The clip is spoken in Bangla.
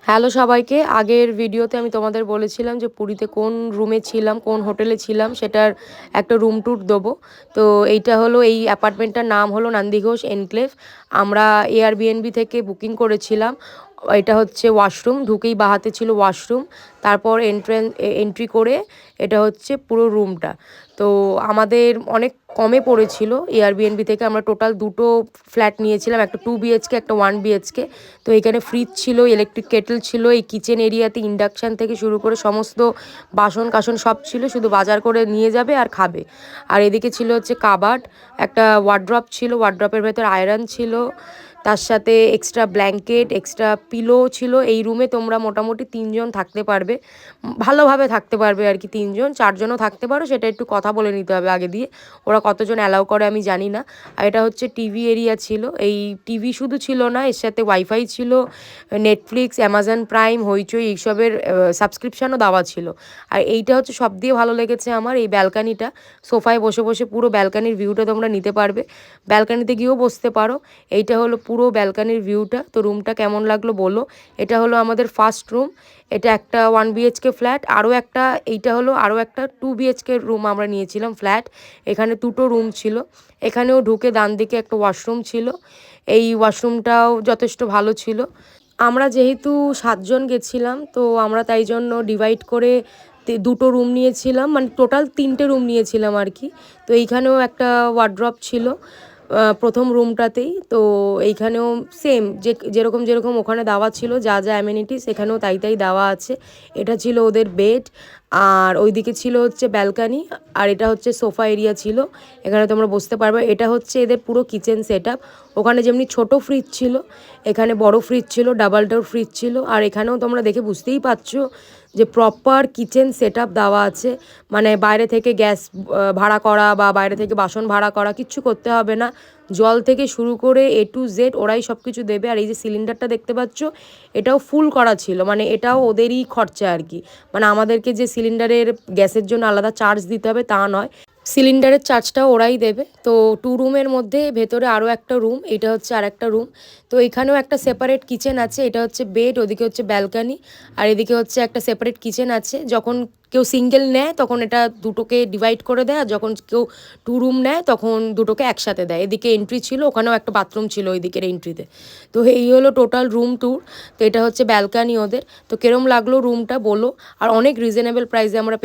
হ্যালো সবাইকে। আগের ভিডিওতে আমি তোমাদের বলেছিলাম যে পুরীতে কোন রুমে ছিলাম, কোন হোটেলে ছিলাম সেটার একটা রুম ট্যুর দেবো। তো এইটা হলো, এই অ্যাপার্টমেন্টটার নাম হলো নন্দীঘোষ এনক্লেভ। আমরা এয়ারবিএনবি থেকে বুকিং করেছিলাম। এটা হচ্ছে ওয়াশরুম, ঢুকেই বাহাতে ছিল ওয়াশরুম, তারপর এন্ট্রি করে এটা হচ্ছে পুরো রুমটা। তো আমাদের অনেক কমে পড়েছিল এয়ারবিএনবি থেকে। আমরা টোটাল দুটো ফ্ল্যাট নিয়েছিলাম, একটা 2 BHK, একটা 1 BHK। তো এখানে ফ্রিজ ছিল, ইলেকট্রিক কেটল ছিল, এই কিচেন এরিয়াতে ইন্ডাকশান থেকে শুরু করে সমস্ত বাসন কাসন সব ছিল, শুধু বাজার করে নিয়ে যাবে আর খাবে। আর এদিকে ছিল হচ্ছে কাবার্ড, একটা ওয়ার্ড্রপ ছিল, ওয়ার্ড্রপের ভেতর আয়রন ছিল, তার সাথে এক্সট্রা ব্ল্যাঙ্কেট, এক্সট্রা পিলো ছিল। এই রুমে তোমরা মোটামুটি 3 জন থাকতে পারবে, ভালোভাবে থাকতে পারবে আর কি। 3 জন, 4জনও থাকতে পারো, সেটা একটু কথা বলে নিতে হবে আগে দিয়ে, ওরা কতজন অ্যালাউ করে আমি জানি না। আর এটা হচ্ছে টিভি এরিয়া ছিল। এই টিভি শুধু ছিল না, এর সাথে ওয়াইফাই ছিল, নেটফ্লিক্স, অ্যামাজন প্রাইম, হইচই এইসবের সাবস্ক্রিপশানও দেওয়া ছিল। আর এইটা হচ্ছে সব দিয়ে ভালো লেগেছে আমার, এই ব্যালকানিটা। সোফায় বসে বসে পুরো ব্যালকানির ভিউটা তোমরা নিতে পারবে, ব্যালকানিতে গিয়েও বসতে পারো। এইটা হলো পুরো ব্যালকানির ভিউটা। তো রুমটা কেমন লাগলো বলো। এটা হলো আমাদের ফার্স্ট রুম। এটা একটা 1 BHK ফ্ল্যাট। এইটা হলো আরও একটা 2 BHK রুম আমরা নিয়েছিলাম ফ্ল্যাট। এখানে দুটো রুম ছিল। এখানেও ঢুকে ডান দিকে একটা ওয়াশরুম ছিল, এই ওয়াশরুমটাও যথেষ্ট ভালো ছিল। আমরা যেহেতু 7জন গেছিলাম, তো আমরা তাই জন্য ডিভাইড করে দুটো রুম নিয়েছিলাম, মানে টোটাল 3টে রুম নিয়েছিলাম আর কি। তো এইখানেও একটা ওয়ার্ড্রপ ছিল প্রথম রুমটাতেই। তো এইখানেও সেম, যেরকম যেরকম ওখানে দেওয়া ছিল, যা যা অ্যামেনিটিস এখানেও তাই তাই দেওয়া আছে। এটা ছিল ওদের বেড, আর ওইদিকে ছিল হচ্ছে ব্যালকানি, আর এটা হচ্ছে সোফা এরিয়া ছিল, এখানে তোমরা বসতে পারবে। এটা হচ্ছে এদের পুরো কিচেন সেট আপ। ওখানে যেমনি ছোট ফ্রিজ ছিল, এখানে বড় ফ্রিজ ছিল, ডাবল ডোর ফ্রিজ ছিল। আর এখানেও তোমরা দেখে বুঝতেই পারছো যে প্রপার কিচেন সেট আপ দেওয়া আছে। মানে বাইরে থেকে গ্যাস ভাড়া করা বা বাইরে থেকে বাসন ভাড়া করা কিচ্ছু করতে হবে না। জল থেকে শুরু করে A to Z ওরাই সব কিছু দেবে। আর এই যে সিলিন্ডারটা দেখতে পাচ্ছ, এটাও ফুল করা ছিল, মানে এটাও ওদেরই খরচা আর কি। মানে আমাদেরকে যে সিলিন্ডারের গ্যাসের জন্য আলাদা চার্জ দিতে হবে তা নয়, সিলিন্ডারের চার্জটাও ওরাই দেবে। তো 2 রুমের মধ্যে ভেতরে আরও একটা রুম, এটা হচ্ছে আর একটা রুম। তো এখানেও একটা সেপারেট কিচেন আছে, এটা হচ্ছে বেড, ওদিকে হচ্ছে ব্যালকানি, আর এদিকে হচ্ছে একটা সেপারেট কিচেন আছে। যখন কেউ সিঙ্গেল নেয় তখন এটা দুটোকে ডিভাইড করে দেয়, আর যখন কেউ 2 রুম নেয় তখন দুটোকে একসাথে দেয়। এদিকে এন্ট্রি ছিল, ওখানেও একটা বাথরুম ছিল ওই দিকের এন্ট্রিতে। তো এই হলো টোটাল রুম ট্যুর। তো এটা হচ্ছে ব্যালকানি ওদের। তো কিরম লাগলো রুমটা বলো। আর অনেক রিজনেবল প্রাইসে আমরা